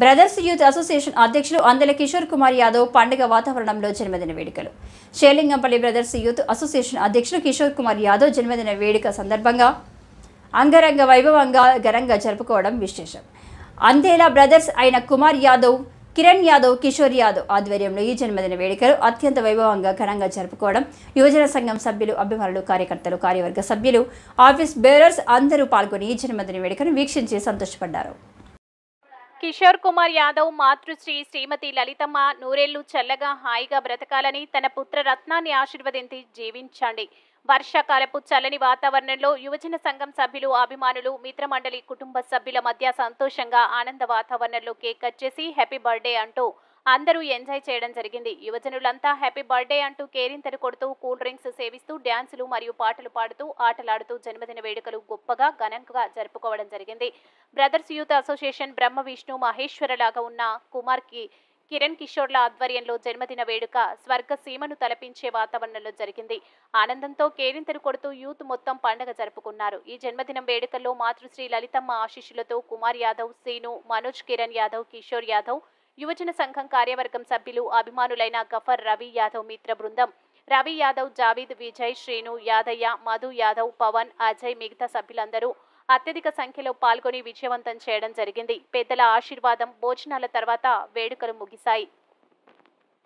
Brothers youth association అధ్యక్షులు అందెల కిషోర్ కుమార్ యాదవ్ పండుగ వాతావరణంలో జన్మదిన వేడుకలు. షేలింగంపల్లి బ్రదర్స్ యూత్ అసోసియేషన్ అధ్యక్షులు కిషోర్ కుమార్ యాదవ్ జన్మదిన వేడుక సందర్భంగా అంగరంగ వైభవంగా ఘనంగా జరుపుకోవడం విశేషం. అందేలా బ్రదర్స్ అయిన కుమార్ యాదవ్, కిరణ్ యాదవ్, కిషోర్ యాదవ్ ఆధ్వర్యంలో ఈ జన్మదిన వేడుకలు అత్యంత వైభవంగా ఘనంగా జరుపుకోవడం యువజన సంఘం సభ్యులు, అభిమానులు, కార్యకర్తలు, కార్యవర్గ సభ్యులు, ఆఫీస్ బేరర్స్ అందరూ పాల్గొని ఈ జన్మదిన వేడుకను వీక్షించి సంతోషపడ్డారు. కిషోర్ కుమార్ యాదవ్ మాతృశ్రీ శ్రీమతి లలితమ్మ నూరేళ్లు చల్లగా హాయిగా బ్రతకాలని తన పుత్ర రత్నాన్ని ఆశీర్వదించి జీవించండి. వర్షాకాలపు చల్లని వాతావరణంలో యువజన సంఘం సభ్యులు, అభిమానులు, మిత్రమండలి, కుటుంబ సభ్యుల మధ్య సంతోషంగా ఆనంద వాతావరణంలో కేక్ కట్ చేసి హ్యాపీ బర్త్డే అంటూ అందరూ ఎంజాయ్ చేయడం జరిగింది. యువజనులంతా హ్యాపీ బర్త్డే అంటూ కేరింతలు కొడుతూ, కూల్ డ్రింక్స్ సేవిస్తూ, డ్యాన్సులు మరియు పాటలు పాడుతూ, ఆటలాడుతూ జన్మదిన వేడుకలు గొప్పగా ఘనంగా జరుపుకోవడం జరిగింది. Brothers youth association Brahma Vishnu మహేశ్వరలాగా ఉన్న కుమార్కి కిరణ్ కిషోర్ల ఆధ్వర్యంలో జన్మదిన వేడుక స్వర్గ సీమను తలపించే వాతావరణంలో జరిగింది. ఆనందంతో కేరింతలు కొడుతూ యూత్ మొత్తం పండుగ జరుపుకున్నారు. ఈ జన్మదినం వేడుకల్లో మాతృశ్రీ లలితమ్మ ఆశీస్సులతో కుమార్ యాదవ్, సీను, మనోజ్, కిరణ్ యాదవ్, కిషోర్ యాదవ్, యువజన సంఘం కార్యవర్గం సభ్యులు, అభిమానులైన గఫర్, రవి యాదవ్ మిత్ర బృందం, రవి యాదవ్, జావీద్, విజయ్, శ్రీను, యాదయ్య, మధు యాదవ్, పవన్, అజయ్ మిగతా సభ్యులందరూ అత్యధిక సంఖ్యలో పాల్గొని విజయవంతం చేయడం జరిగింది. పెద్దల ఆశీర్వాదం, భోజనాల తర్వాత వేడుకలు ముగిశాయి.